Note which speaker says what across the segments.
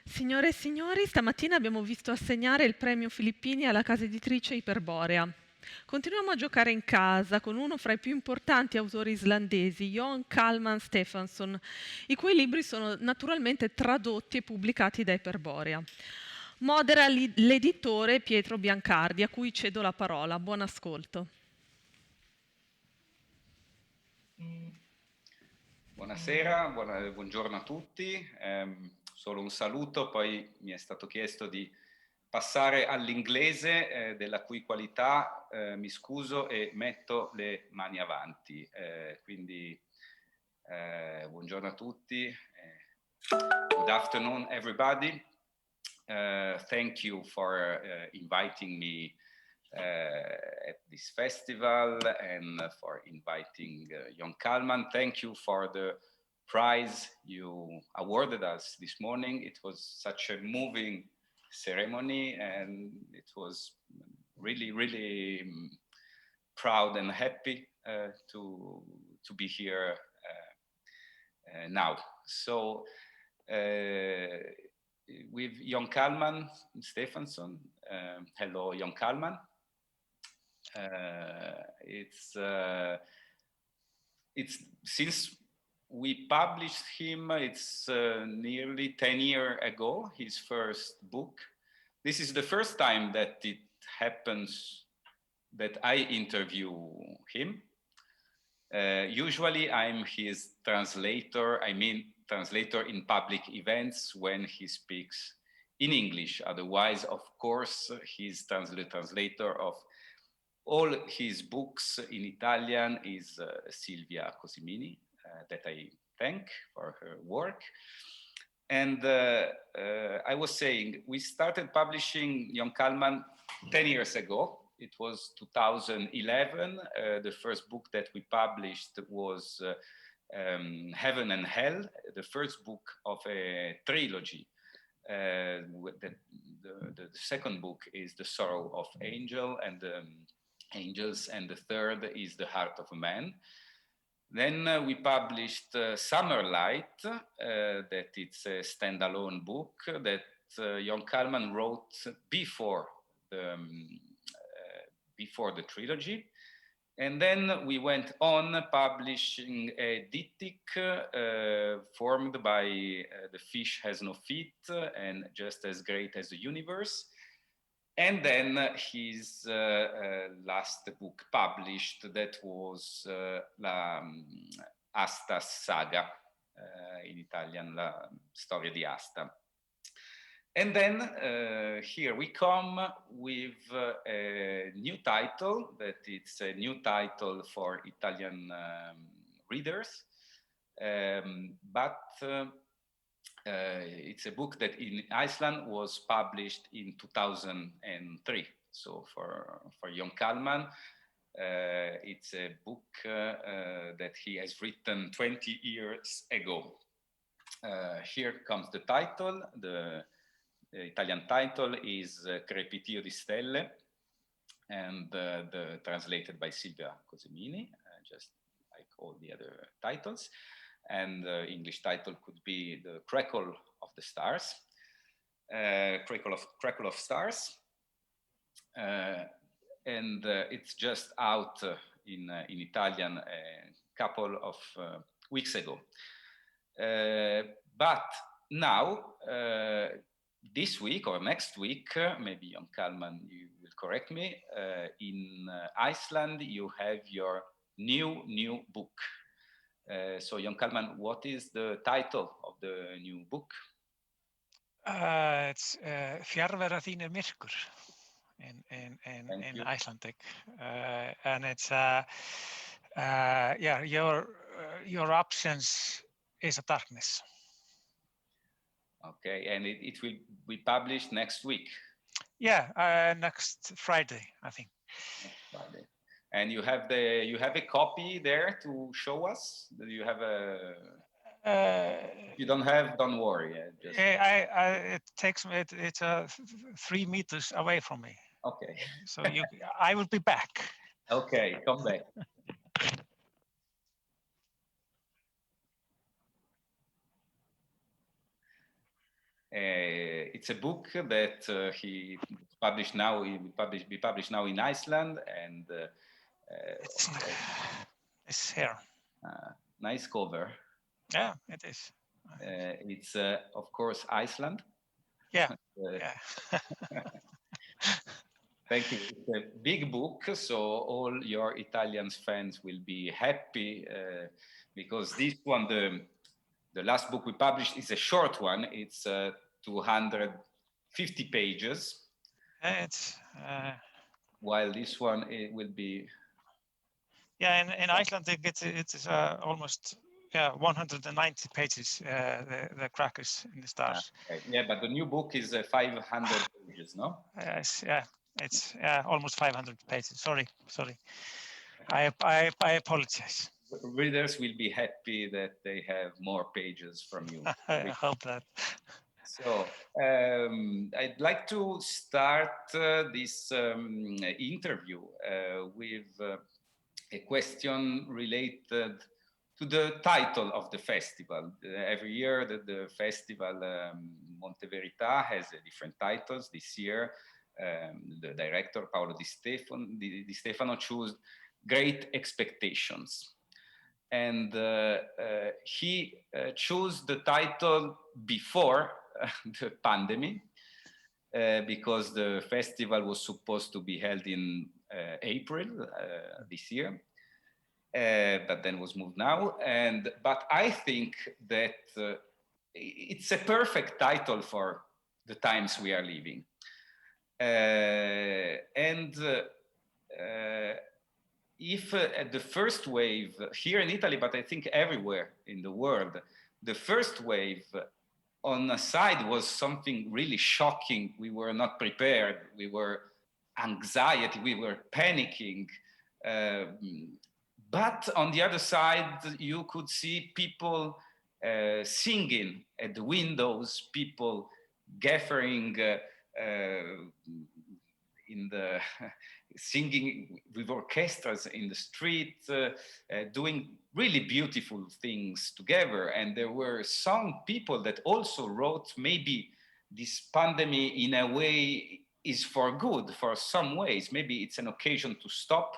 Speaker 1: Signore e signori, stamattina abbiamo visto assegnare il premio Filippini alla casa editrice Iperborea. Continuiamo a giocare in casa con uno fra i più importanti autori islandesi, Jón Kalman Stefánsson, i cui libri sono naturalmente tradotti e pubblicati da Iperborea. Modera l'editore Pietro Biancardi, a cui cedo la parola. Buon ascolto.
Speaker 2: Buonasera, buongiorno a tutti. Solo un saluto, poi mi è stato chiesto di passare all'inglese, della cui qualità mi scuso e metto le mani avanti. Quindi buongiorno a tutti. Good afternoon, everybody. Thank you for inviting me at this festival and for inviting Jón Kalman. Thank you for the prize you awarded us this morning. It was such a moving ceremony and it was really proud and happy to be here now. So with Jón Kalman Stefánsson. Hello, Jón Kalman. It's since we published him, it's nearly 10 years ago, his first book. This is the first time that it happens that I interview him. Usually I'm his translator, translator in public events when he speaks in English. Otherwise, of course, he's translator of all his books in Italian is Silvia Cosimini, that I thank for her work. And I was saying, we started publishing Jón Kalman 10 years ago. It was 2011. The first book that we published was Heaven and Hell, the first book of a trilogy. The second book is The Sorrow of Angels, and the third is The Heart of a Man. Then we published Summer Light, that it's a standalone book that Jón Kalman wrote before the trilogy. And then we went on publishing a diptych formed by The Fish Has No Feet and Just as Great as the Universe. And then his last book published, that was La Asta Saga, in Italian, La Storia di Asta. And then here we come with a new title, that it's a new title for Italian readers, but it's a book that in Iceland was published in 2003. So for Jón Kalman, it's a book that he has written 20 years ago. Here comes the title. The Italian title is Crepitio di Stelle, and translated by Silvia Cosimini, just like all the other titles. And the English title could be The Crackle of the Stars, Crackle of Stars. And it's just out in Italian a couple of weeks ago. But now, this week or next week, maybe Jón Kalman, you will correct me, in Iceland you have your new book. So Jón Kalman, what is the title of the new book?
Speaker 3: It's Fjarvera þín er myrkur in Icelandic, and it's your absence is a darkness.
Speaker 2: Okay, and it will be published next week.
Speaker 3: Yeah, next Friday, I think.
Speaker 2: Next Friday. And you have a copy there to show us? Do you have a? If you don't have, don't worry.
Speaker 3: It takes me. It's 3 meters away from me.
Speaker 2: Okay.
Speaker 3: So I will be back.
Speaker 2: Okay, come back. it's a book that he published now. Be published now in Iceland, and
Speaker 3: it's here.
Speaker 2: Nice cover.
Speaker 3: Yeah, it is.
Speaker 2: It's of course Iceland.
Speaker 3: Yeah. Yeah.
Speaker 2: Thank you. It's a big book, so all your Italian fans will be happy because this one, the last book we published, is a short one. It's 250 pages.
Speaker 3: It's
Speaker 2: while this one it will be.
Speaker 3: Yeah, in Iceland it's almost 190 pages. The crackers in the stars.
Speaker 2: Okay. Yeah, but the new book is 500 pages, no?
Speaker 3: Yes, yeah, it's almost 500 pages. Sorry. I apologize.
Speaker 2: Readers will be happy that they have more pages from you.
Speaker 3: I hope that.
Speaker 2: So I'd like to start this interview with a question related to the title of the festival. Every year the festival Monte Verità has different titles. This year the director Paolo Di Stefano chose Great Expectations. And he chose the title before the pandemic because the festival was supposed to be held in April this year, but then was moved now. But I think that it's a perfect title for the times we are living. If the first wave here in Italy, but I think everywhere in the world, the first wave on a side was something really shocking. We were not prepared. We were anxiety. We were panicking. But on the other side, you could see people singing at the windows, people gathering in the singing with orchestras in the street, doing really beautiful things together. And there were some people that also wrote, maybe this pandemic in a way is for good, for some ways. Maybe it's an occasion to stop,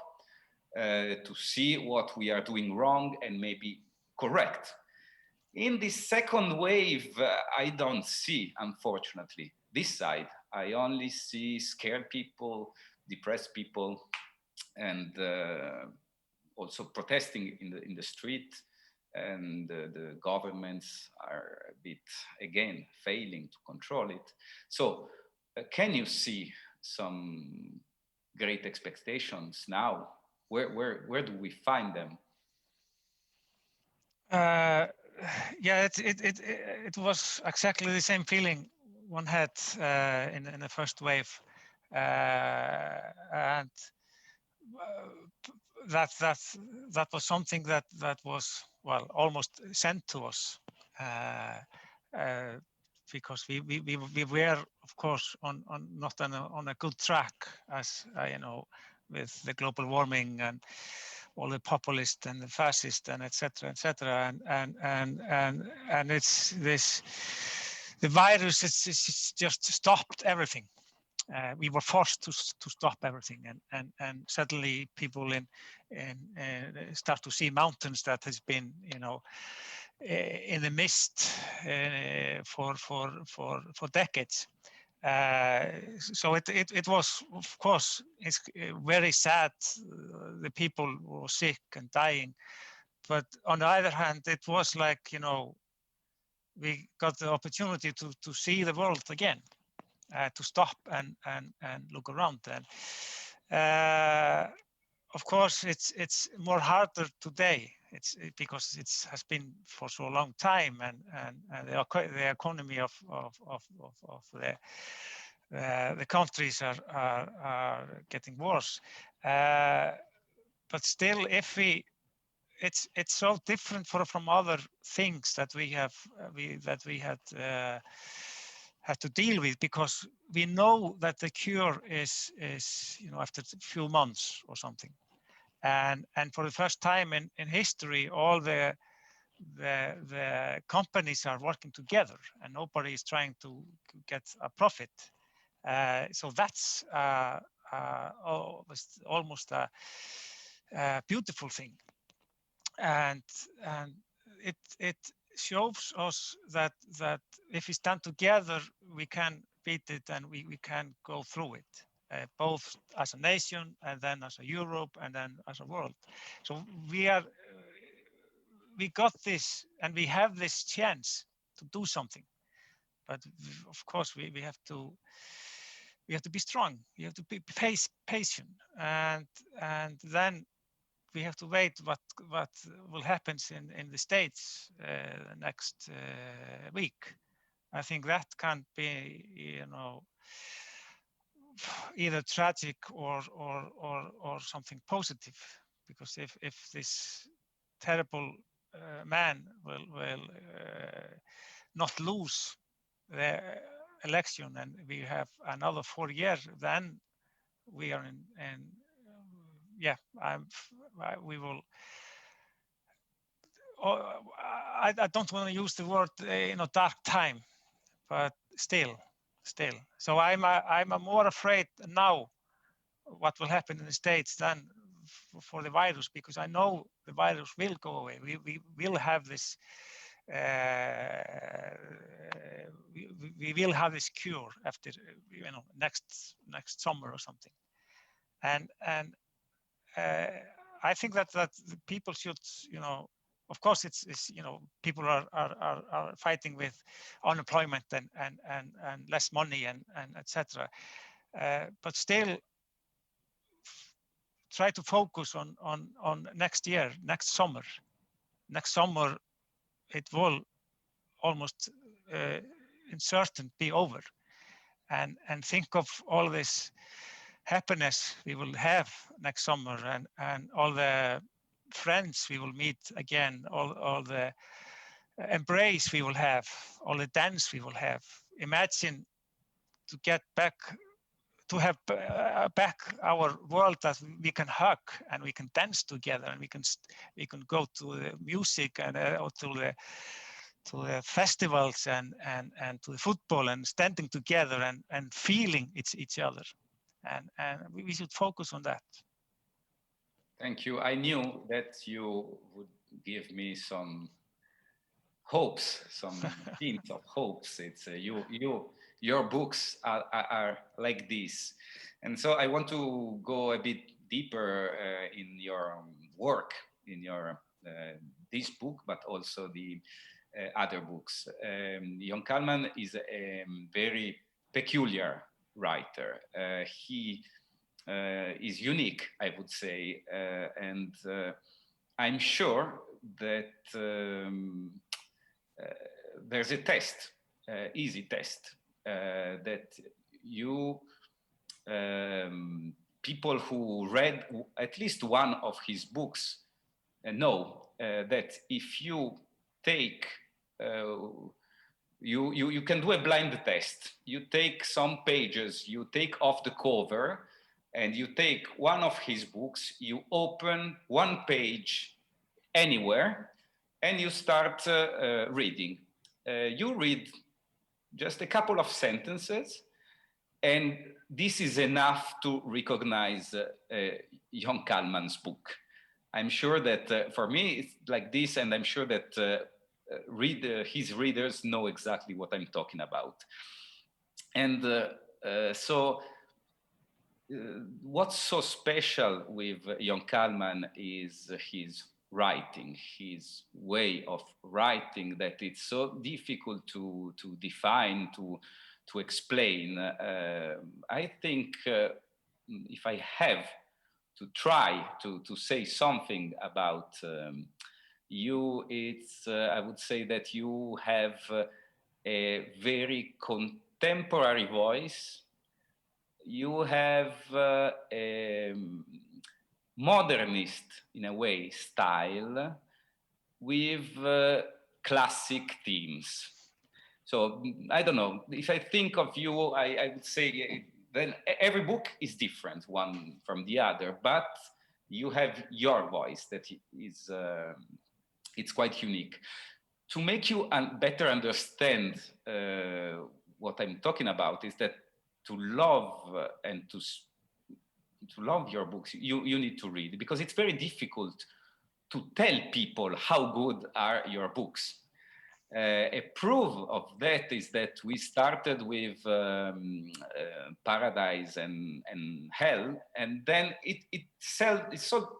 Speaker 2: to see what we are doing wrong and maybe correct. In this second wave, I don't see, unfortunately, this side. I only see scared people, depressed people, and also protesting in the street. And the governments are a bit, again, failing to control it. So can you see some great expectations now? Where do we find them?
Speaker 3: Yeah, it was exactly the same feeling one had in the first wave, and that was something that was, well, almost sent to us, because we were, of course, not on a good track, as with the global warming and all the populist and the fascist and etc. And it's this, the virus, it's just stopped everything. We were forced to stop everything, and suddenly people start to see mountains that has been in the mist for decades. So it was, of course, it's very sad. The people were sick and dying, but on the other hand, it was like, we got the opportunity to see the world again, to stop and look around. And of course, it's more harder today. It's because it has been for so long time, and the economy of the countries are getting worse. But still, it's so different from other things that we had to deal with, because we know that the cure is after a few months or something. And for the first time in history, all the the companies are working together and nobody is trying to get a profit. So that's almost a beautiful thing, and it shows us that if we stand together, we can beat it and we can go through it, both as a nation and then as a Europe and then as a world. So we got this and we have this chance to do something, but of course we have to be strong. We have to be patient, and then we have to wait what will happen in the States next week. I think that can be, either tragic or something positive, because if this terrible man will not lose the election and we have another 4 years, then we are in we will. I don't want to use the word dark time, but still. So I'm more afraid now what will happen in the States than for the virus, because I know the virus will go away. We will have this. We will have this cure after next summer or something, and I think that the people should, of course it's people are fighting with unemployment and less money and etc. But still try to focus on next year, next summer. Next summer it will almost in certain be over, and think of all this happiness we will have next summer, and all the friends we will meet again, all the embrace we will have, all the dance we will have. Imagine to get back, to have back our world that we can hug and we can dance together, and we can go to the music and or to the festivals and to the football, and standing together and feeling each other. And we should focus on that.
Speaker 2: Thank you. I knew that you would give me some hopes, some hints of hopes. It's your books are like this, and so I want to go a bit deeper in your work, in your this book, but also the other books. Jón Kalman is a very peculiar writer. He is unique, I would say, and I'm sure that there's a test, easy test, that you people who read at least one of his books know that if you take you can do a blind test. You take some pages, you take off the cover, and you take one of his books, you open one page anywhere, and you start reading. You read just a couple of sentences, and this is enough to recognize Jón Kalman's book. I'm sure that for me it's like this, and I'm sure that his readers know exactly what I'm talking about. And so what's so special with Jón Kalman is his writing, his way of writing, that it's so difficult to define, to explain. I think if I have to try to say something about you, it's I would say that you have a very contemporary voice. You have a modernist, in a way, style with classic themes. So I don't know, if I think of you, I would say then every book is different one from the other, but you have your voice that is It's quite unique. To make you better understand what I'm talking about is that to love and to love your books, you need to read, because it's very difficult to tell people how good are your books. A proof of that is that we started with Paradise and Hell, and then it's so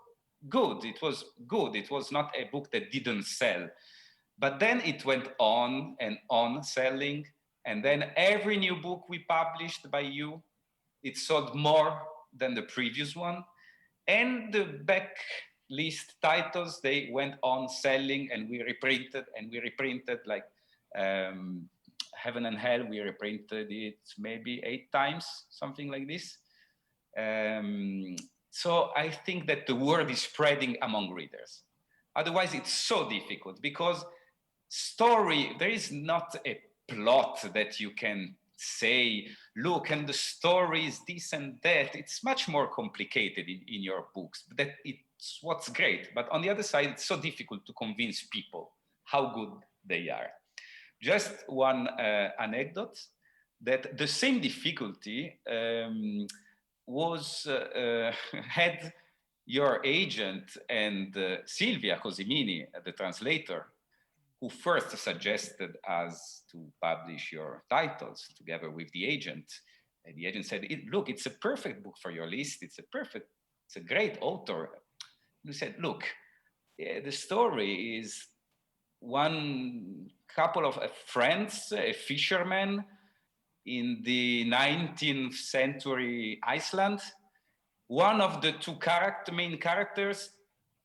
Speaker 2: good. It was good. It was not a book that didn't sell. But then it went on and on selling. And then every new book we published by you, it sold more than the previous one. And the back list titles, they went on selling, and we reprinted like Heaven and Hell. We reprinted it maybe 8 times, something like this. So I think that the word is spreading among readers. Otherwise, it's so difficult, because story, there is not a plot that you can say, look, and the story is this and that. It's much more complicated in your books. That it's what's great. But on the other side, it's so difficult to convince people how good they are. Just one anecdote, that the same difficulty had your agent and Silvia Cosimini, the translator, who first suggested us to publish your titles together with the agent. And the agent said, look, it's a perfect book for your list. It's a great author. We said, look, the story is one couple of friends, a fisherman in the 19th century Iceland. One of the two main characters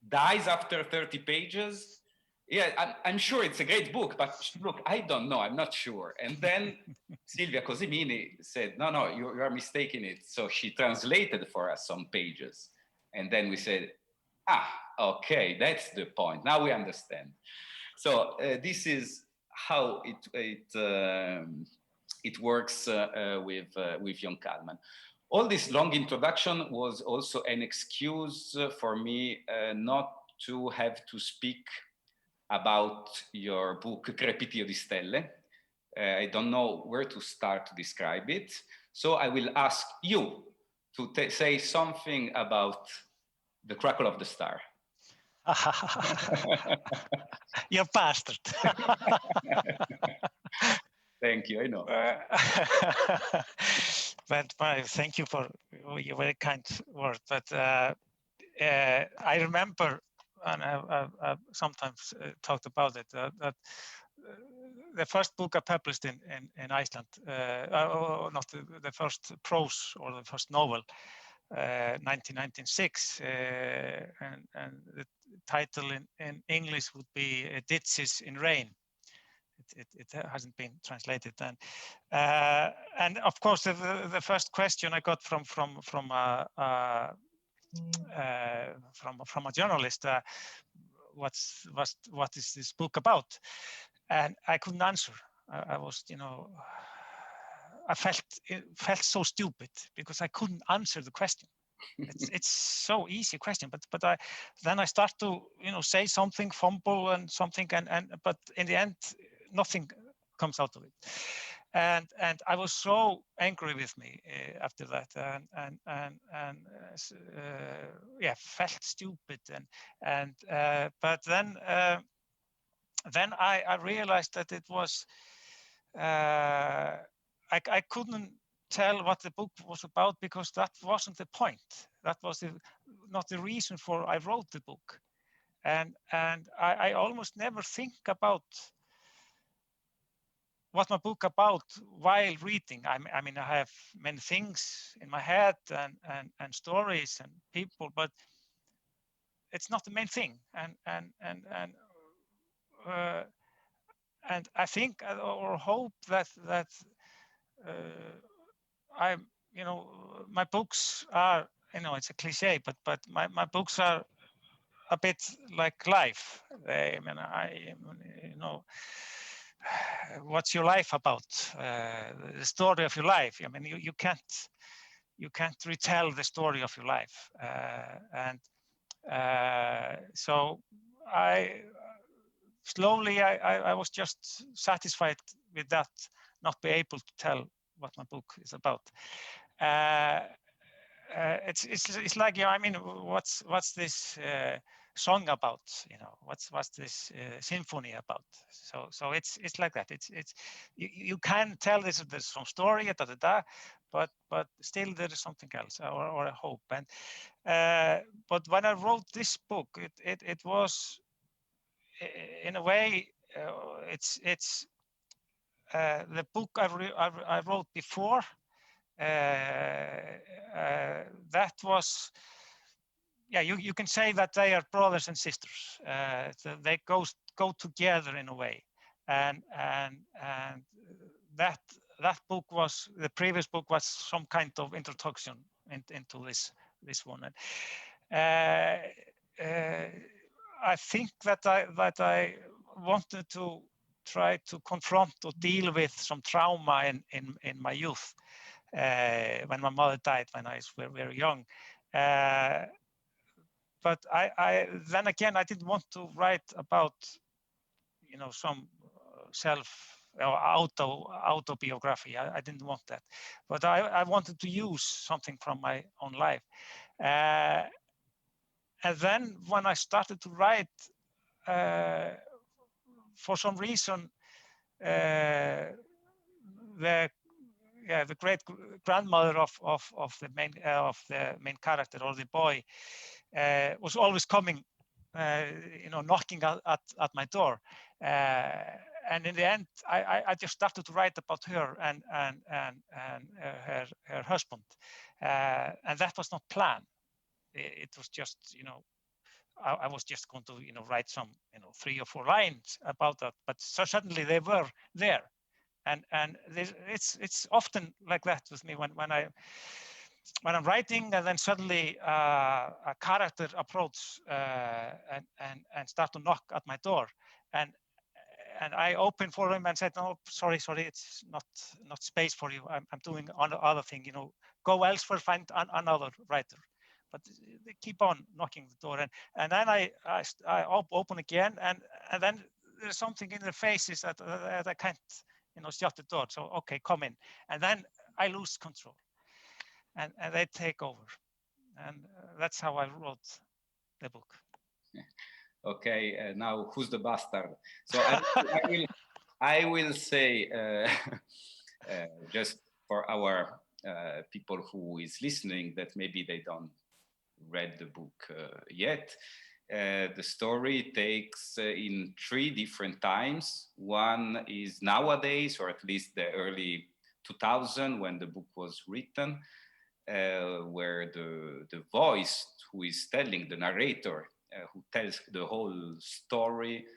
Speaker 2: dies after 30 pages. Yeah, I'm sure it's a great book, but look, I don't know, I'm not sure. And then Silvia Cosimini said, no, you are mistaking it. So she translated for us some pages. And then we said, okay, that's the point. Now we understand. So this is how it works with Jón Kalman. All this long introduction was also an excuse for me not to have to speak about your book Crepitio di Stelle. I don't know where to start to describe it. So I will ask you to say something about the crackle of the star.
Speaker 3: You bastard.
Speaker 2: Thank you, I know.
Speaker 3: But thank you for your very kind word. But I remember, and I sometimes talked about it, that the first book I published in Iceland, not the first prose or the first novel, 1996, and the title in English would be Ditches in Rain. It hasn't been translated, and of course the first question I got from a journalist, what is this book about? And I couldn't answer. I was, I felt so stupid because I couldn't answer the question. It's so easy question, but then I start to say something, fumble and something, but in the end nothing comes out of it. And I was so angry with me after that, and felt stupid, but then I realized that it was I couldn't tell what the book was about, because that wasn't the point. That was not the reason for I wrote the book, and I almost never think about what my book about while reading. I mean, I have many things in my head and stories and people, but it's not the main thing. And I think or hope that my books are, it's a cliche, but my books are a bit like life. What's your life about? The story of your life. I mean, you can't retell the story of your life, so slowly I was just satisfied with that, not be able to tell what my book is about. It's like, I mean, what's this song about? What's this symphony about? So it's like that. It's you can tell there's some story, but still there is something else, or a hope. And but when I wrote this book, it was in a way it's the book I wrote before. That was, yeah, you can say that they are brothers and sisters. They go together in a way, and that book was, the previous book was some kind of introduction into this one. And I think that I wanted to try to confront or deal with some trauma in my youth. When my mother died when I was very young. But I then again, I didn't want to write about, some self or autobiography. I didn't want that. But I wanted to use something from my own life. And then when I started to write, for some reason, the great grandmother of the main character, or the boy, was always coming, knocking at my door, and in the end, I just started to write about her and her husband, and that was not planned. It was just, I was just going to, write some, 3 or 4 lines about that, but so suddenly they were there. And it's often like that with me when I'm writing, and then suddenly a character approaches and start to knock at my door, and I open for him and said, "No, sorry, it's not space for you. I'm doing other thing. Go elsewhere, find another writer." But they keep on knocking the door, and then I open again, and then there's something in their faces that I can't, shut the door. So, okay, come in. And then I lose control, and they take over. And that's how I wrote the book.
Speaker 2: Okay, now who's the bastard? So I will say, just for our people who is listening, that maybe they don't read the book yet. The story takes in 3 different times. One is nowadays, or at least the early 2000 when the book was written, where the voice who is telling, the narrator who tells the whole story,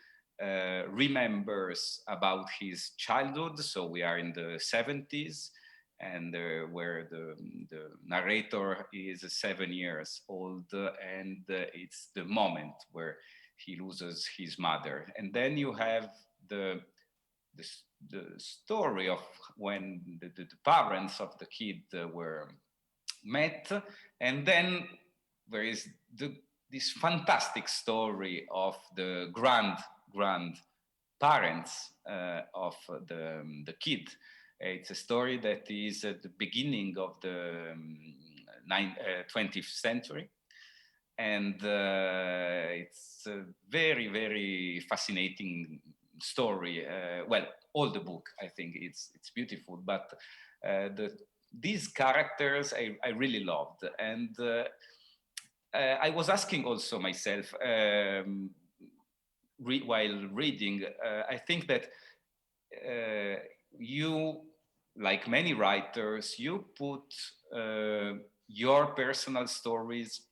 Speaker 2: remembers about his childhood. So we are in the 70s, and where the narrator is 7 years old, and it's the moment where he loses his mother. And then you have the story of when the parents of the kid were met, and then there is this fantastic story of the grandparents of the kid. It's a story that is at the beginning of the 20th century. And it's a very, very fascinating story. Well, all the book, I think it's beautiful, but these characters I really loved. And I was asking also myself, while reading, I think that you, like many writers, you put your personal stories,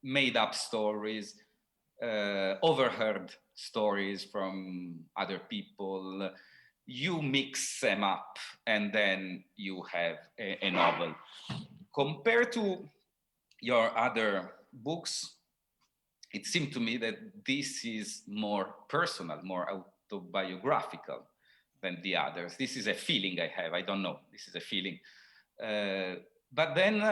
Speaker 2: made up stories, overheard stories from other people. You mix them up, and then you have a novel. Compared to your other books, it seemed to me that this is more personal, more autobiographical than the others. This is a feeling I have. I don't know. This is a feeling. But then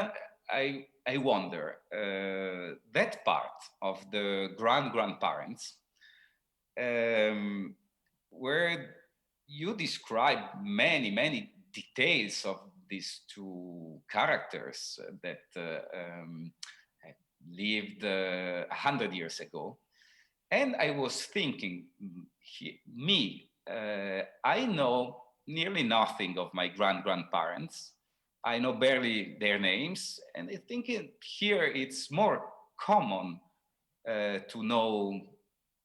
Speaker 2: I wonder, that part of the grandparents, where you describe many details of these two characters that lived 100 years ago. And I was thinking, I know nearly nothing of my grandparents. I know barely their names. And I think here it's more common to know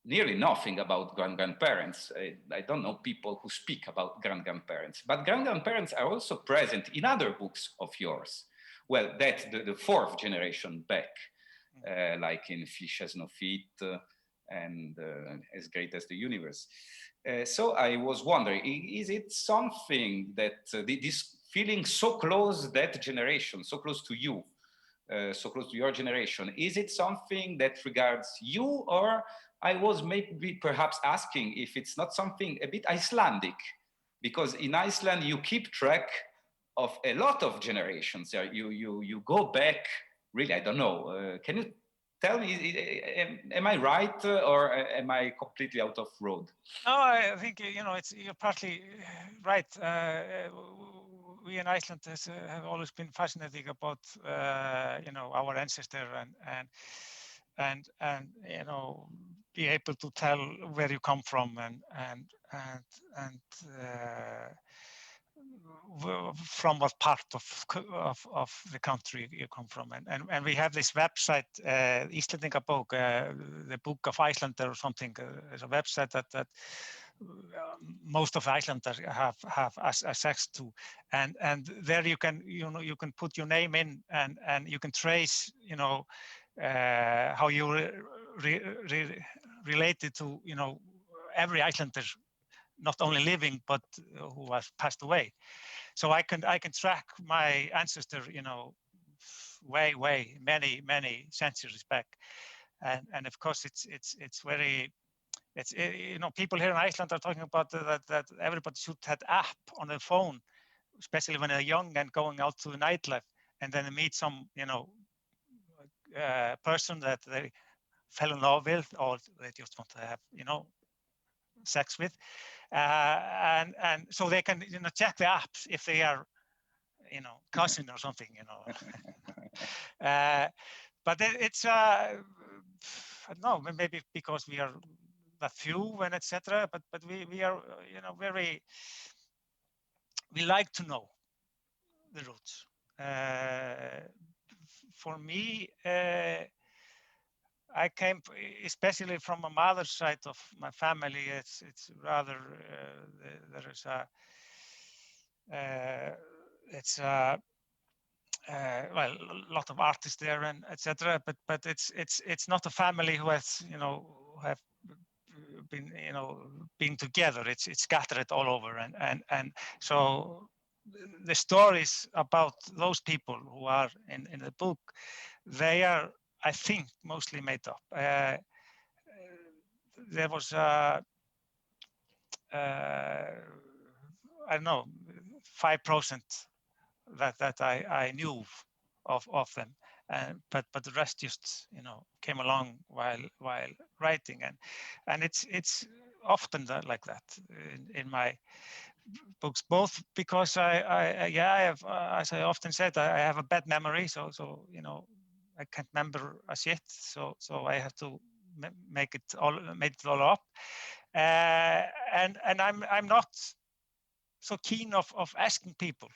Speaker 2: nearly nothing about grandparents. I don't know people who speak about grandparents, but grandparents are also present in other books of yours. Well, that's the fourth generation back, like in Fish Has No Feet and As Great as the Universe. So I was wondering, is it something that this feeling so close that generation, so close to you, so close to your generation, is it something that regards you, or I was maybe perhaps asking if it's not something a bit Icelandic, because in Iceland you keep track of a lot of generations. You go back, really, I don't know. Can you tell me, am I right or am I completely out of road?
Speaker 3: No, I think you're partly right. We in Iceland have always been fascinating about our ancestor and be able to tell where you come from and from what part of the country you come from, and we have this website, Íslendingabók, the Book of Iceland or something. There's a website that most of Icelanders have access to, and there you can put your name in and you can trace how you related to every Icelander, not only living but who has passed away. So I can track my ancestor way many centuries back, and of course it's very people here in Iceland are talking about that everybody should have app on their phone, especially when they're young and going out to the nightlife, and then they meet some person that they fell in love with or they just want to have sex with, and so they can check the apps if they are cousin or something, but it's I don't know, maybe because we are that few and etc. But we are very, we like to know the roots. For me, I came especially from my mother's side of my family. It's rather there is a well, a lot of artists there and etc. But it's not a family who has have been together. It's scattered all over, and so the stories about those people who are in the book, they are, I think, mostly made up. There was I don't know, 5% that I knew of them, but the rest just came along while writing, and it's often like that in my books, both because I have, as I often said, I have a bad memory, so I can't remember a shit, so I have to make it all up, and I'm not so keen of asking people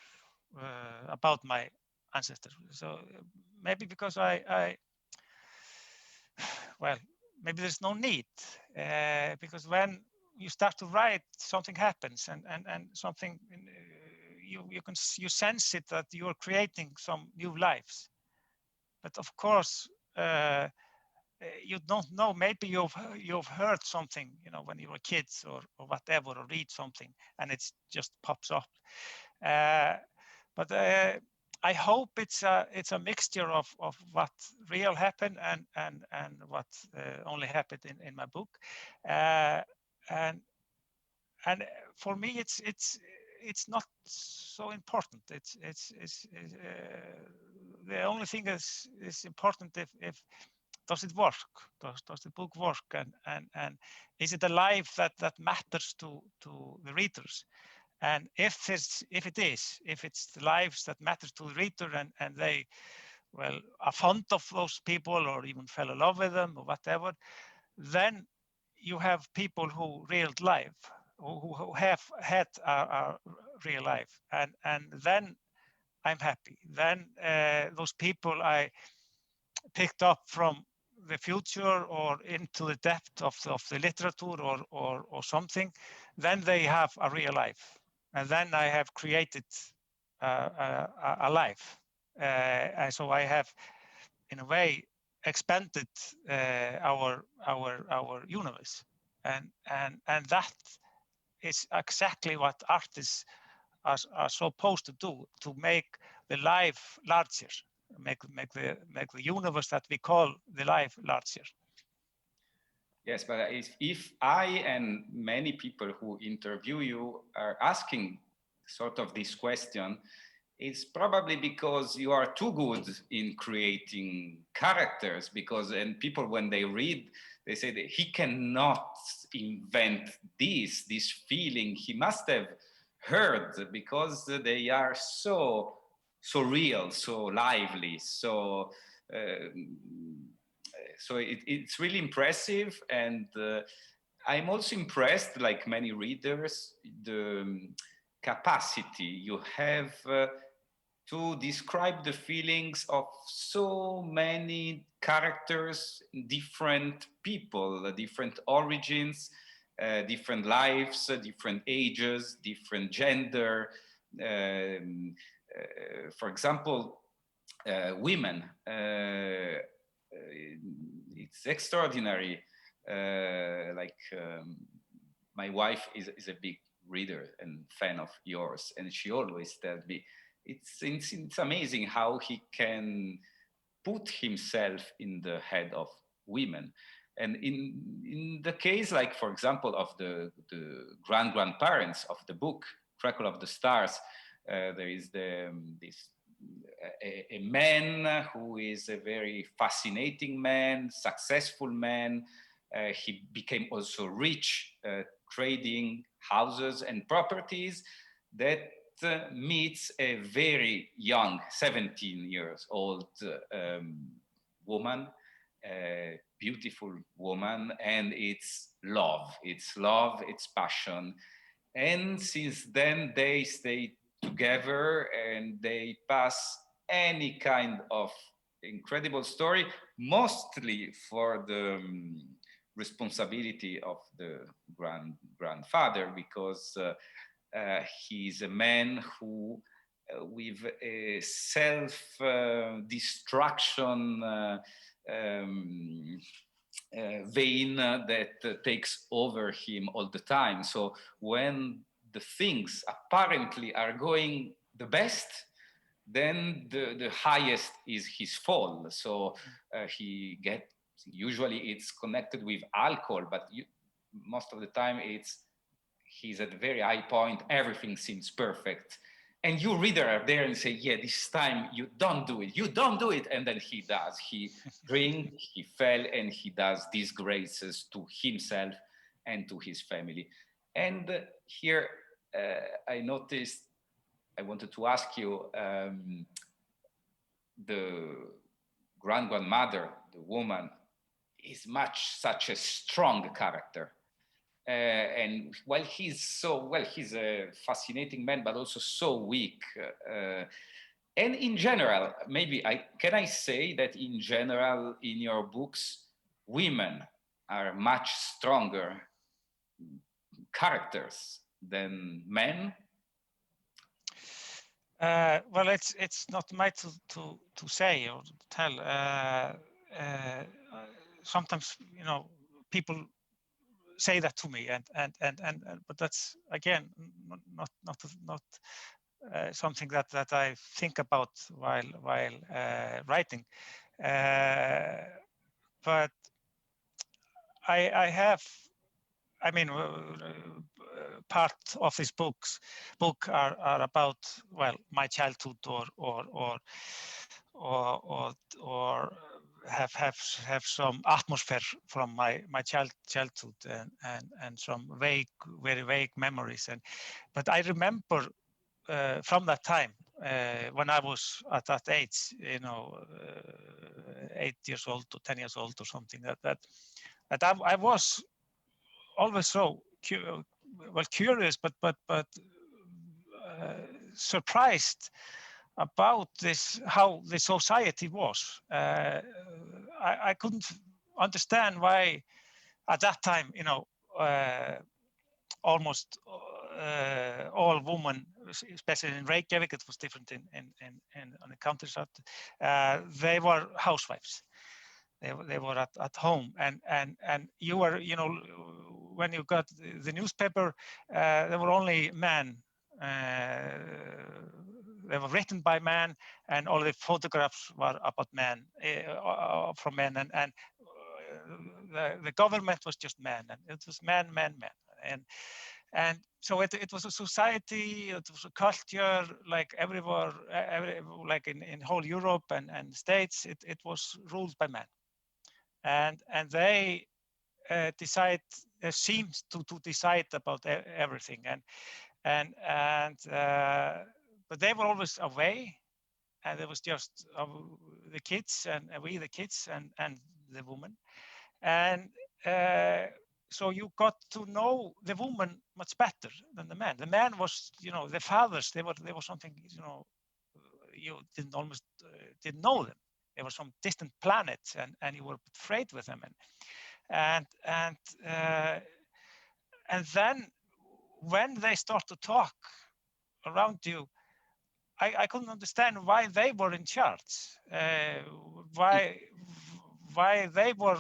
Speaker 3: about my ancestors. So maybe because well, maybe there's no need, because when you start to write, something happens, and something you sense it, that you are creating some new lives. But of course, you don't know. Maybe you've heard something, when you were kids or whatever, or read something, and it just pops up. But I hope it's a mixture of what real happened and what only happened in my book, and for me it's not so important. It's the only thing is important if does it work? Does the book work? And is it a life that matters to the readers? And if it's the lives that matters to the reader, and they, well, are fond of those people or even fell in love with them or whatever, then you have people who real life, who have had a real life, and then I'm happy. Then those people I picked up from the future or into the depth of the literature or something, then they have a real life, and then I have created a life, and so I have, in a way, expanded our universe, and that is exactly what artists are supposed to do, to make the life larger, make the universe that we call the life larger.
Speaker 2: Yes, but if I and many people who interview you are asking sort of this question, it's probably because you are too good in creating characters, because and people, when they read, they say that he cannot invent this feeling. He must have heard, because they are so real, so lively, so it's really impressive. And I'm also impressed, like many readers, the capacity you have to describe the feelings of so many characters, different people, different origins, different lives, different ages, different gender. For example, women. It's extraordinary. My wife is a big reader and fan of yours, and she always tells me it's amazing how he can put himself in the head of women. And in the case, like, for example, of the grandparents of the book Crackle of the Stars, there is this a man who is a very fascinating man, successful man. He became also rich, trading houses and properties, that meets a very young, 17 years old woman, a beautiful woman, and it's love, it's passion. And since then, they stay together and they pass any kind of incredible story, mostly for the responsibility of the grandfather, because he's a man who, with a self-destruction vein that takes over him all the time. So when the things apparently are going the best, then the highest is his fall. So he gets, usually it's connected with alcohol, but most of the time he's at a very high point, everything seems perfect. And you reader are there and say, yeah, this time you don't do it. And then he does. He drink, he fell, and he does disgraces to himself and to his family. And here I noticed, I wanted to ask you, the grandmother, the woman, is such a strong character. And while he's a fascinating man, but also so weak. And in general, maybe can I say that in general, in your books, women are much stronger characters than men?
Speaker 3: Well, it's not my to say or to tell. Sometimes, people say that to me, and but that's again not something that I think about while writing. But I have, I mean, part of this book are about, well, my childhood or have some atmosphere from my childhood and some very vague memories. But I remember from that time when I was at that age, 8 years old or 10 years old or something, that I was always so curious, but surprised about this, how the society was. I couldn't understand why at that time, almost all women, especially in Reykjavik, it was different in on the countryside. They were housewives. They were at home, and you were, when you got the newspaper, there were only men. They were written by men, and all the photographs were about men, from men, and the government was just men, and it was men, and so it was a society, it was a culture, like everywhere, like in whole Europe and States, it was ruled by men, and they seemed to decide about everything, but they were always away, and it was just the kids and we the kids and the woman, and so you got to know the woman much better than the man. The man was, the fathers, they were something, you didn't know them. They were some distant planets, and you were afraid with them, and then when they start to talk around you, I couldn't understand why they were in charge, why they were,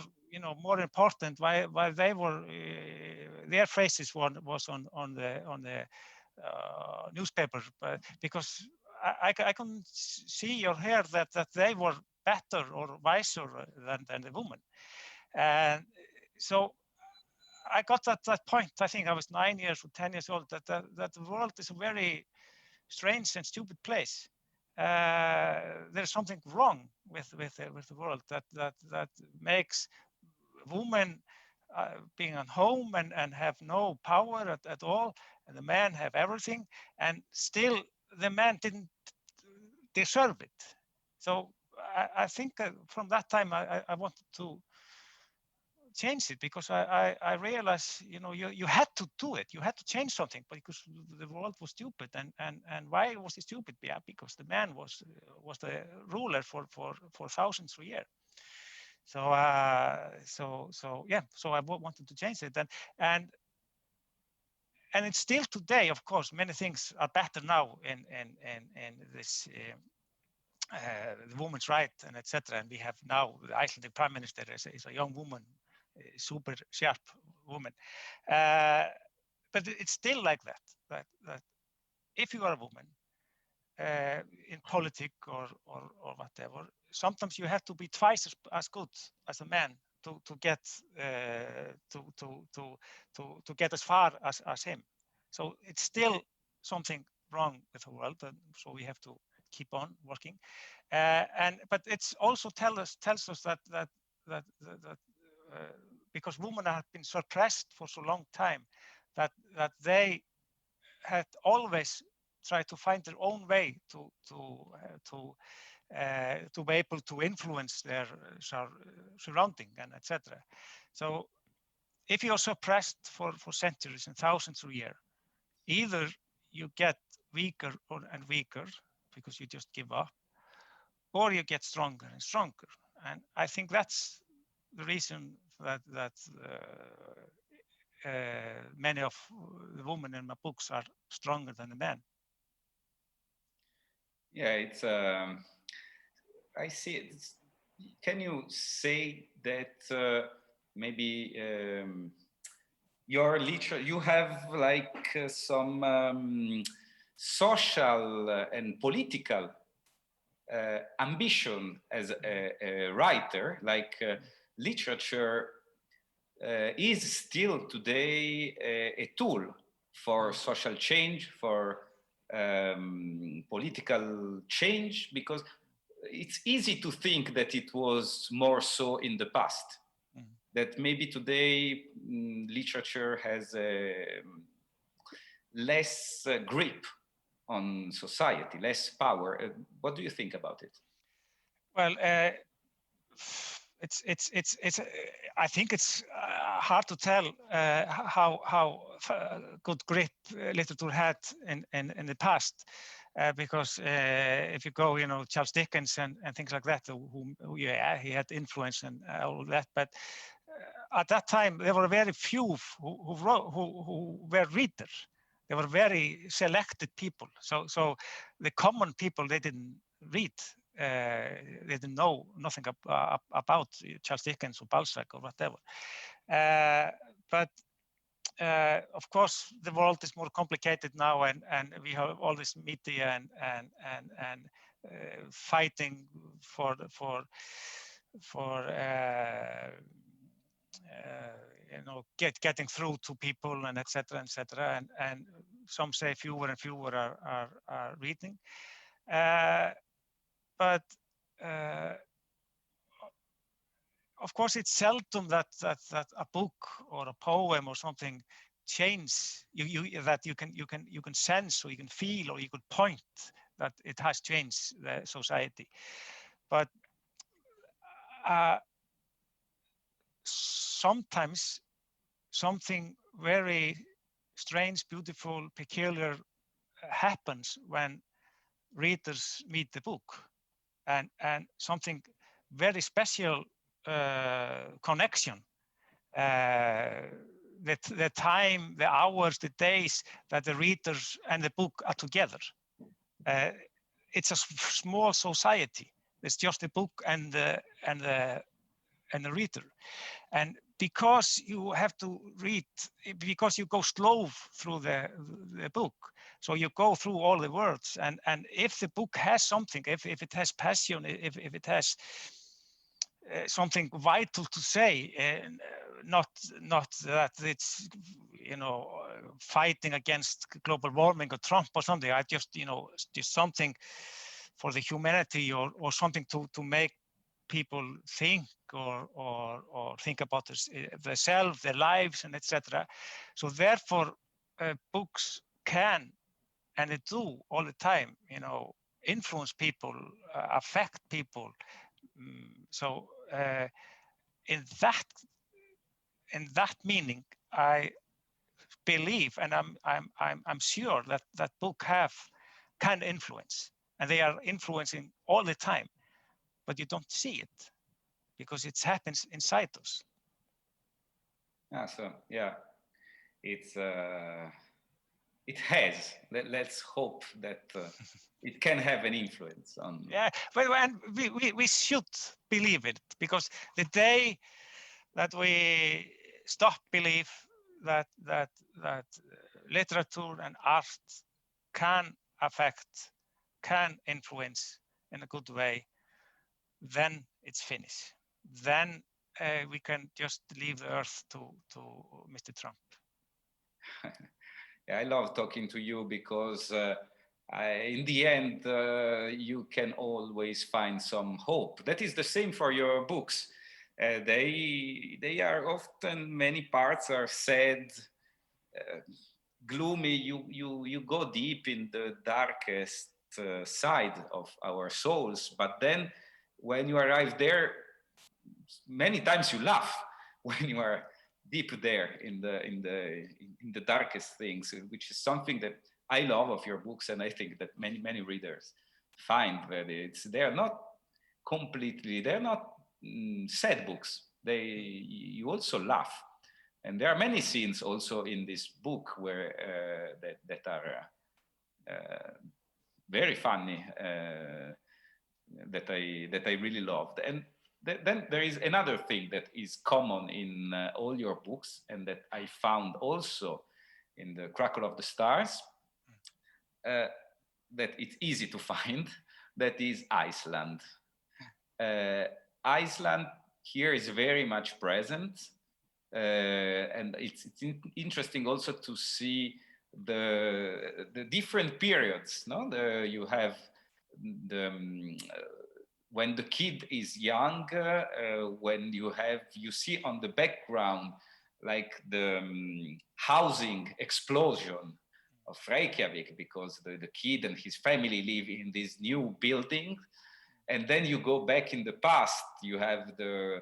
Speaker 3: more important, why they were, their faces was on the newspaper, because I couldn't see or hear that they were better or wiser than the woman, and so I got at that point, I think I was 9 years or 10 years old, that the world is a very strange and stupid place. There's something wrong with the world that makes women being at home and have no power at all, and the men have everything, and still the man didn't deserve it. So I think from that time I wanted to change it, because I realized, you had to do it. You had to change something, because the world was stupid. And why was it stupid? Yeah, because the man was the ruler for thousands of years. So so I wanted to change it, and it's still today, of course, many things are better now in this the woman's right and etc. And we have now the Icelandic Prime Minister is a young woman, super sharp woman, but it's still like that if you are a woman in politics or whatever, sometimes you have to be twice as good as a man to get to get as far as him. So it's still something wrong with the world, and so we have to keep on working. But it's also tells us that because women have been suppressed for so long time, that they had always tried to find their own way to be able to influence their surrounding and etc. So if you're suppressed for centuries and thousands of years, either you get weaker and weaker because you just give up, or you get stronger and stronger. And I think that's the reason that many of the women in my books are stronger than the men.
Speaker 2: Yeah, it's. I see it. Can you say that maybe your literature, you have like some social and political ambition as a writer, like literature is still today a tool for social change, for political change, because it's easy to think that it was more so in the past, that maybe today literature has less grip on society, less power. What do you think about it?
Speaker 3: Well, I think it's hard to tell how good grip literature had in the past, because if you go, Charles Dickens and things like that, yeah, he had influence and all that, but at that time there were very few who were readers. They were very selected people. So the common people, they didn't read. They didn't know nothing about Charles Dickens or Balzac or whatever. But of course, the world is more complicated now, and we have all this media and fighting for getting through to people, and etc. And some say fewer and fewer are reading. But of course, it's seldom that a book or a poem or something change that you can sense, or you can feel, or you could point that it has changed the society. But sometimes something very strange, beautiful, peculiar happens when readers meet the book, and something very special connection. The time, the hours, the days that the readers and the book are together. It's a small society. It's just the book and the reader. And because you have to read, because you go slow through the book, so you go through all the words, and if the book has something, if it has passion, if it has something vital to say, not that it's fighting against global warming or Trump or something. I just just something for the humanity, or something to make people think, or think about themselves, their lives, and etc. So therefore, books can, and they do all the time, influence people, affect people. So in that meaning, I believe, and I'm sure that book can influence, and they are influencing all the time, but you don't see it because it happens inside us.
Speaker 2: So yeah, it's it has. Let's hope that it can have an influence on.
Speaker 3: Yeah, but we should believe it, because the day that we stop believe that literature and art can affect, can influence in a good way, then it's finished. Then we can just leave the earth to Mr. Trump.
Speaker 2: Yeah, I love talking to you, because in the end, you can always find some hope. That is the same for your books. They are often, many parts are sad, gloomy. You go deep in the darkest side of our souls, but then when you arrive there, many times you laugh when you are deep there in the darkest things, which is something that I love of your books, and I think that many readers find that they're not completely, they're not sad books. You also laugh, and there are many scenes also in this book where that are very funny, that I really loved. And then there is another thing that is common in all your books, and that I found also in the Crackle of the Stars, that it's easy to find, that is Iceland. Iceland here is very much present, and it's interesting also to see the different periods. No, you have when the kid is young, when you see on the background like the housing explosion of Reykjavik, because the kid and his family live in this new building, and then you go back in the past, you have the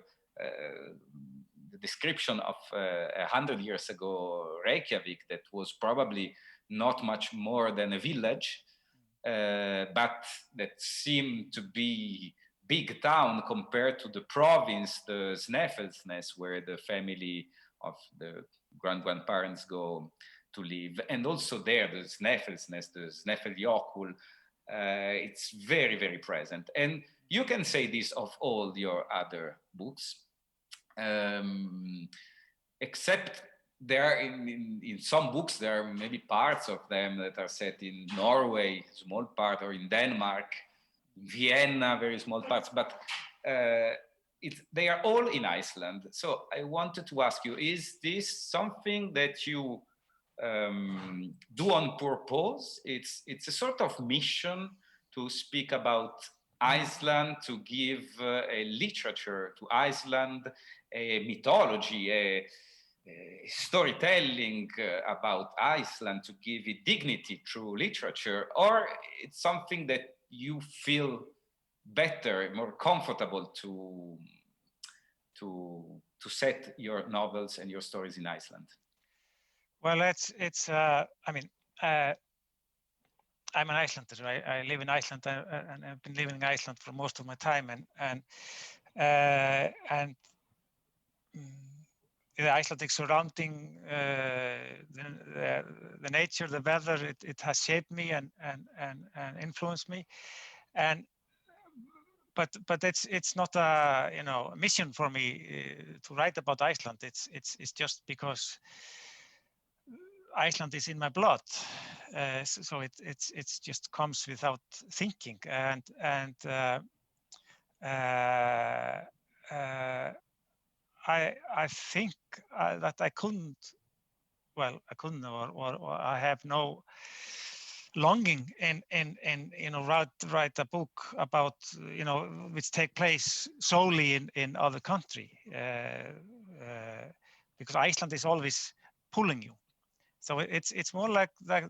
Speaker 2: description of 100 years ago Reykjavik, that was probably not much more than a village, but that seemed to be big town compared to the province, the Snæfellsnes, where the family of the grandparents go to live. And also there, the Snæfellsnes, the Snæfellsjökull, it's very, very present. And you can say this of all your other books, except there are in some books, there are maybe parts of them that are set in Norway, small part, or in Denmark, Vienna, very small parts, but they are all in Iceland. So I wanted to ask you, is this something that you do on purpose? It's a sort of mission to speak about Iceland, to give a literature to Iceland, a mythology, a storytelling about Iceland, to give it dignity through literature, or it's something that you feel better, more comfortable to set your novels and your stories in Iceland?
Speaker 3: Well, I mean, I'm an Icelander. I live in Iceland, and I've been living in Iceland for most of my time, and the Icelandic surrounding, the nature, the weather, it has shaped me and influenced me, but it's not a mission for me to write about Iceland. It's just because Iceland is in my blood, so it's just comes without thinking, and I think that I couldn't, or I have no longing in write a book about which take place solely in other country, because Iceland is always pulling you. So it's more like that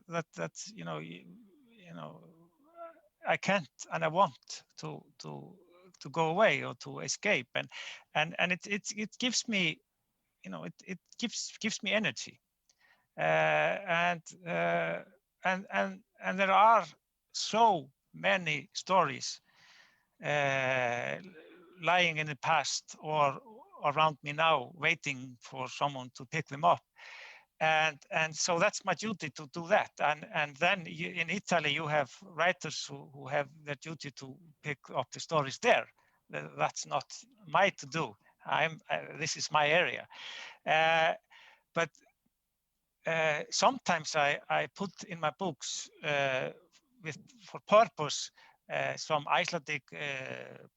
Speaker 3: I can't and I want to go away or to escape, and it gives me it gives me energy, and there are so many stories lying in the past or around me now, waiting for someone to pick them up. And so that's my duty to do that. And then in Italy, you have writers who have their duty to pick up the stories there. That's not my to do. This is my area. But sometimes I put in my books for purpose some Icelandic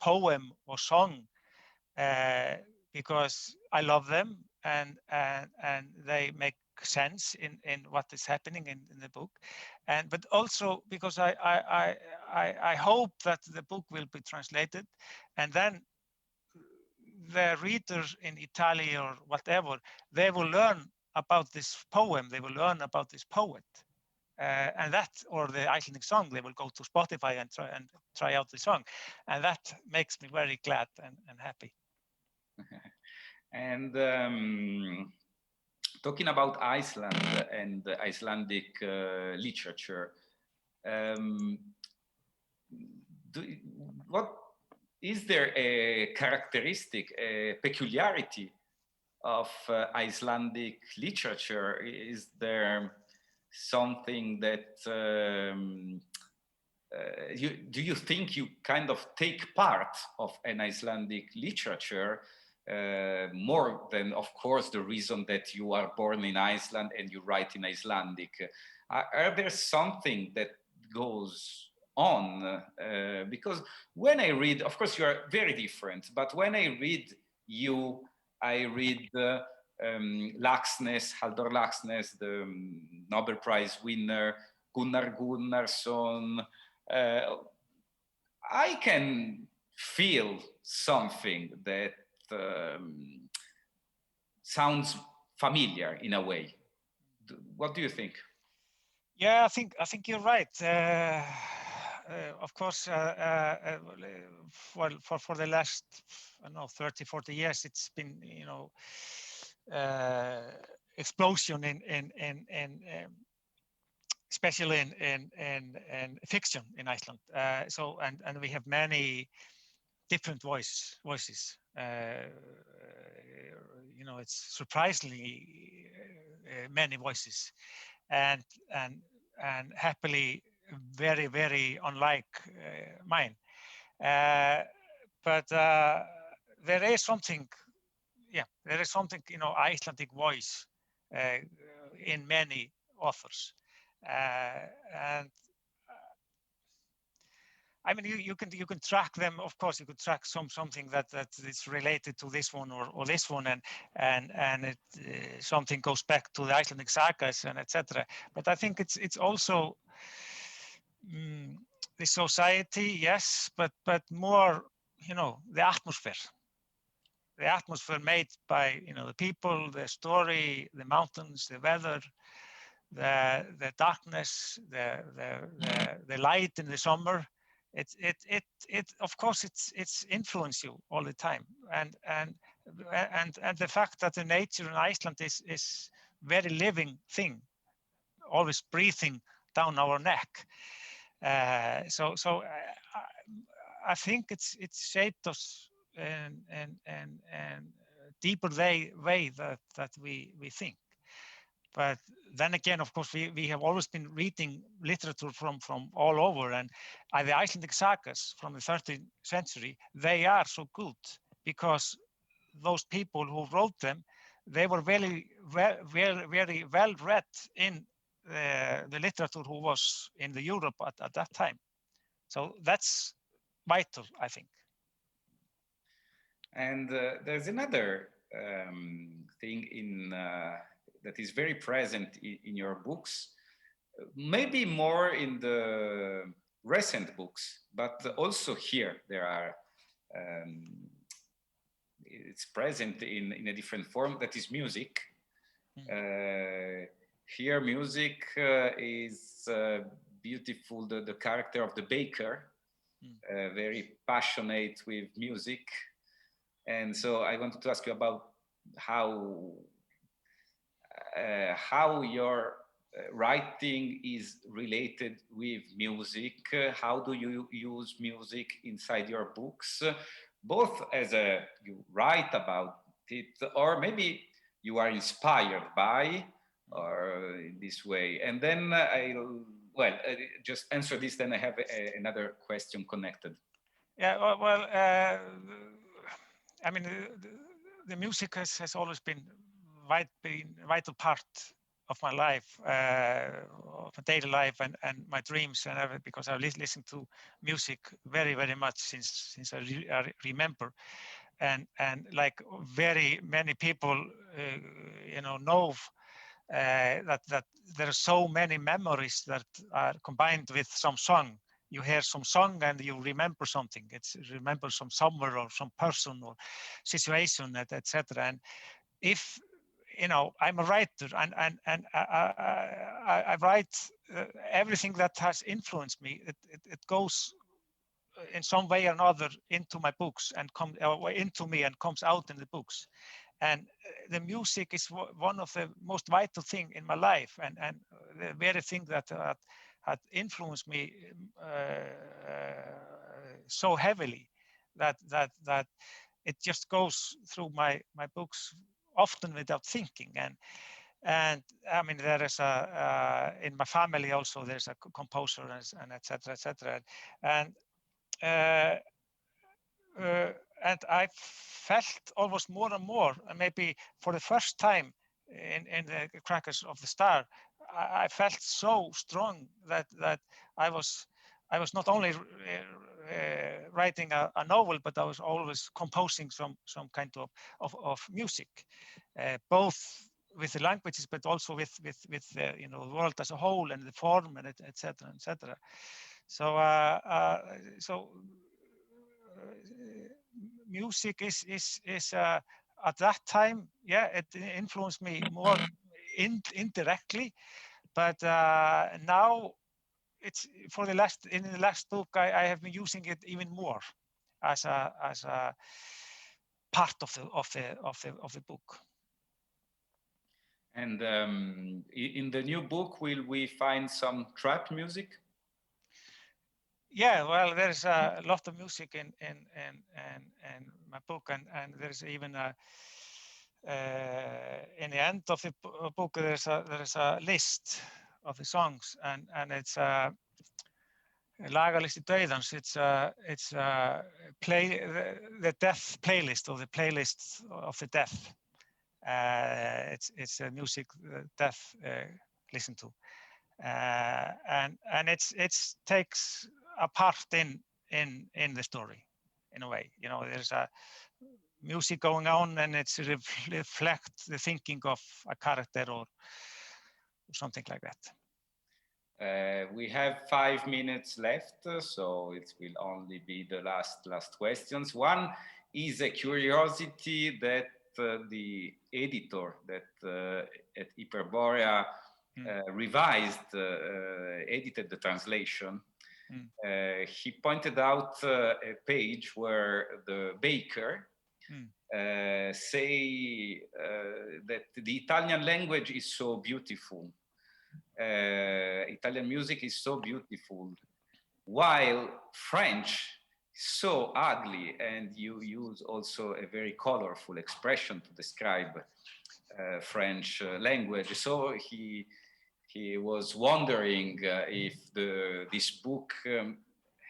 Speaker 3: poem or song, because I love them and they make sense in what is happening in the book, but also because I hope that the book will be translated, and then the readers in Italy or whatever, they will learn about this poem, they will learn about this poet, and that, or the Icelandic song, they will go to Spotify and try out the song, and that makes me very glad and happy.
Speaker 2: And talking about Iceland and Icelandic literature, what is there a characteristic, a peculiarity of Icelandic literature? Is there something that do you think you kind of take part of an Icelandic literature, more than, of course, the reason that you are born in Iceland and you write in Icelandic? Are there something that goes on? Because when I read, of course, you are very different, but when I read you, I read Laxness, Halldór Laxness, the Nobel Prize winner, Gunnar Gunnarsson. I can feel something that sounds familiar in a way. What do you think?
Speaker 3: Yeah, I think you're right. Of course, for the last, I don't know, 30, 40 years, it's been, you know, explosion in especially in fiction in Iceland. So and we have many different voices. You know, it's surprisingly many voices, and happily very unlike mine. But there is something, yeah, there is something, you know, Icelandic voice in many authors, and I mean, you can track them. Of course, you could track something that is related to this one or this one, and it something goes back to the Icelandic sagas and etc. But I think it's also the society, yes, but more, you know, the atmosphere made by, you know, the people, the story, the mountains, the weather, the darkness, the light in the summer. It of course it's influence you all the time, and the fact that the nature in Iceland is very living thing, always breathing down our neck. So I think it's shaped us in deeper way that we think. But then again, of course, we have always been reading literature from all over, and the Icelandic sagas from the 13th century, they are so good because those people who wrote them, they were very well read in the literature who was in the Europe at that time. So that's vital, I think.
Speaker 2: And there's another thing that is very present in your books, maybe more in the recent books, but also here there are, it's present in a different form, that is music. Here music is beautiful, the character of the baker, very passionate with music. And so I wanted to ask you about how your writing is related with music. How do you use music inside your books? Both as you write about it, or maybe you are inspired by, or in this way. And then just answer this, then I have another question connected.
Speaker 3: Yeah, well, I mean, the music has always been a vital part of my life, of my daily life, and my dreams, and everything, because I listen to music very much since I remember, and like very many people, you know that there are so many memories that are combined with some song. You hear some song and you remember something. It's remember some summer or some person or situation, etc. And if, you know, I'm a writer, and I write everything that has influenced me. It goes in some way or another into my books and into me and comes out in the books. And the music is one of the most vital thing in my life, and the very thing that had influenced me so heavily that it just goes through my books often without thinking. And I mean, there is in my family also there's a composer and etc. And I felt almost more and more, and maybe for the first time in the Crackers of the Star, I felt so strong that I was not only writing a novel, but I was always composing some kind of music, both with the languages, but also with you know, the world as a whole and the form and etc. So music is at that time, yeah, it influenced me more indirectly, but now it's in the last book I have been using it even more as a part of the book.
Speaker 2: And in the new book, will we find some trap music?
Speaker 3: Yeah, well, there's a lot of music in my book, and there's even in the end of the book there's a list of the songs, and it's Lagalisti Dauðans. It's the death playlist, or the playlist of the death. It's a music death listen to, and it takes a part in the story in a way. You know, there's a music going on, and it's reflect the thinking of a character or something like that.
Speaker 2: We have 5 minutes left, so it will only be the last questions. One is a curiosity that the editor that at Hyperborea revised, edited the translation. He pointed out a page where the baker say that the Italian language is so beautiful. Italian music is so beautiful, while French is so ugly, and you use also a very colorful expression to describe French language. So he was wondering if this book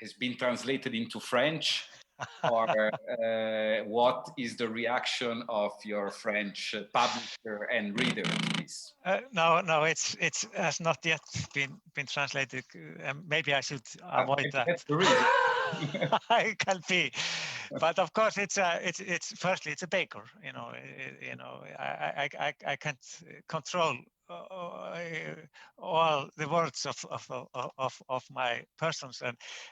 Speaker 2: has been translated into French, or what is the reaction of your French publisher and reader to this?
Speaker 3: No, it has not yet been translated. Maybe I should avoid that.
Speaker 2: That's the reason.
Speaker 3: It can be, but of course it's firstly it's a baker. You know, I can't control all the words of my persons,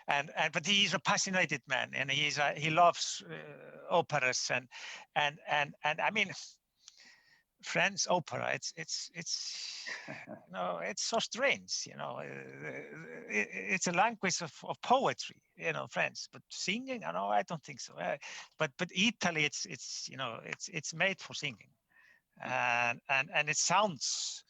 Speaker 3: and but he is a passionate man, and he loves operas, and I mean, French opera, it's you know, it's so strange, you know. It's a language of poetry, you know, French, but singing, I know, I don't think so. But Italy, it's you know, it's made for singing, and it sounds,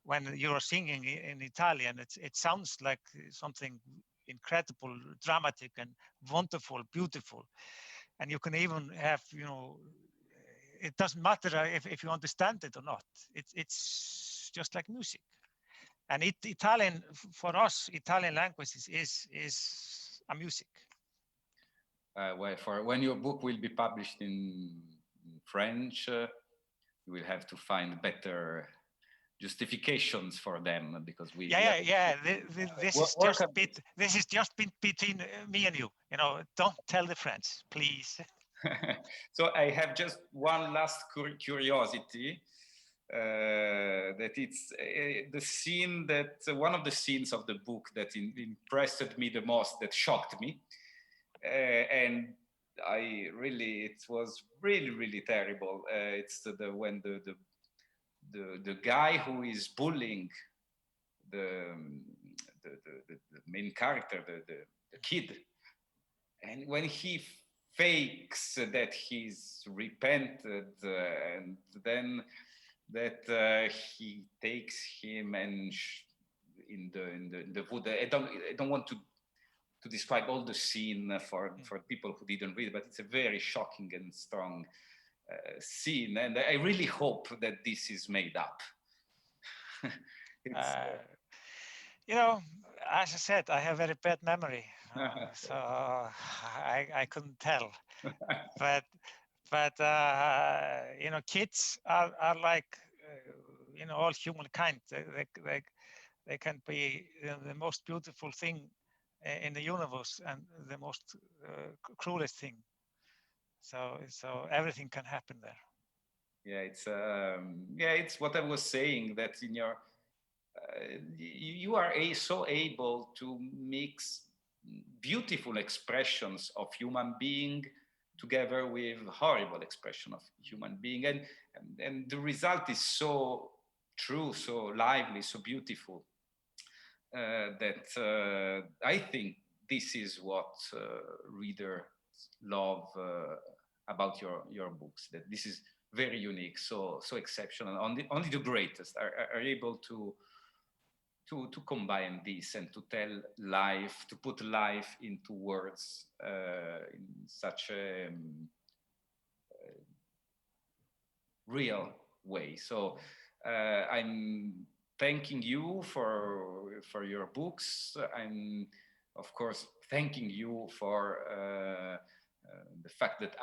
Speaker 3: when you're singing in Italian, it sounds like something incredible, dramatic, and wonderful, beautiful, and you can even have, you know, it doesn't matter if you understand it or not. It's just like music. And Italian, for us, Italian language is a music.
Speaker 2: Well, for when your book will be published in French, you will have to find better justifications for them, because we
Speaker 3: this is just between me and you. You know, don't tell the French, please.
Speaker 2: So I have just one last curiosity, that it's the scene that one of the scenes of the book that impressed me the most, that shocked me, and it was really terrible. It's when the guy who is bullying the main character, the kid, and when he fakes that he's repented, and then that he takes him and in the wood. I don't want to describe all the scene for people who didn't read, but it's a very shocking and strong scene, and I really hope that this is made up.
Speaker 3: You know, as I said, I have very bad memory, so I couldn't tell. But you know, kids are like you know, all humankind. They can be the most beautiful thing in the universe, and the most cruelest thing. So everything can happen there.
Speaker 2: Yeah, it's what I was saying, that in your you are so able to mix beautiful expressions of human being together with horrible expression of human being. And the result is so true, so lively, so beautiful, that I think this is what readers love about your books, that this is very unique, so exceptional. Only the greatest are able to combine this and to tell life, to put life into words in such a real way. So I'm thanking you for your books. I'm, of course, thanking you for the fact that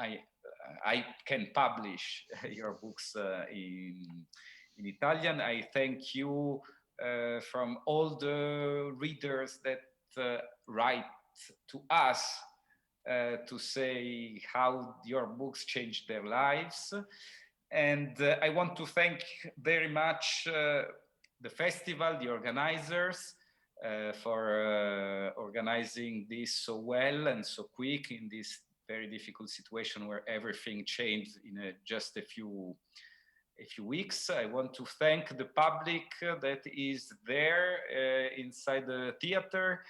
Speaker 2: I can publish your books in Italian. I thank you from all the readers that write to us to say how your books changed their lives. And I want to thank very much the festival, the organizers, for organizing this so well and so quick in this very difficult situation where everything changed in just a few weeks. I want to thank the public that is there inside the theater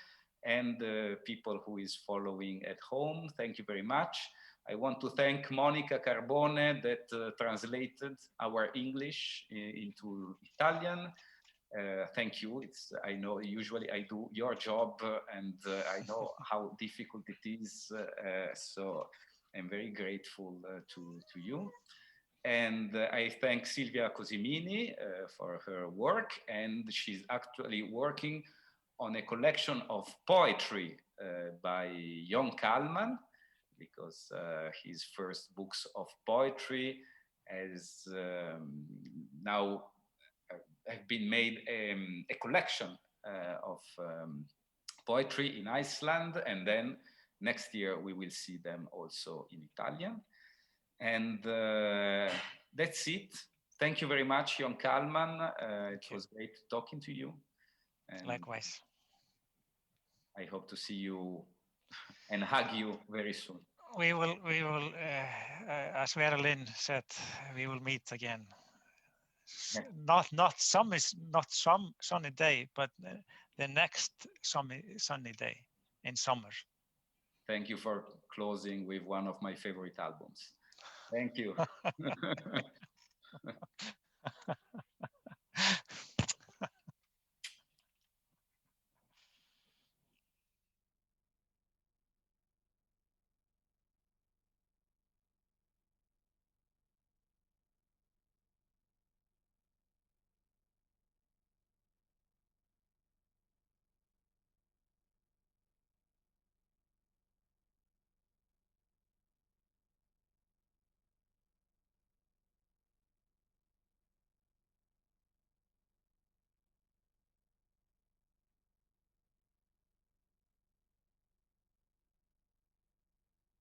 Speaker 2: and the people who is following at home. Thank you very much. I want to thank Monica Carbone that translated our English into Italian. Thank you. I know usually I do your job and I know how difficult it is. So I'm very grateful to you. And I thank Silvia Cosimini for her work. And she's actually working on a collection of poetry by Jón Kalman, because his first books of poetry has now have been made a collection of poetry in Iceland, and then next year we will see them also in Italian. And that's it. Thank you very much, Jón Kalman. It was great talking to you. And
Speaker 3: likewise.
Speaker 2: I hope to see you and hug you very soon.
Speaker 3: We will, as Vera Lynn said, we will meet again.
Speaker 2: Yeah.
Speaker 3: Not some sunny day, but the next sunny day in summer.
Speaker 2: Thank you for closing with one of my favorite albums. Thank you.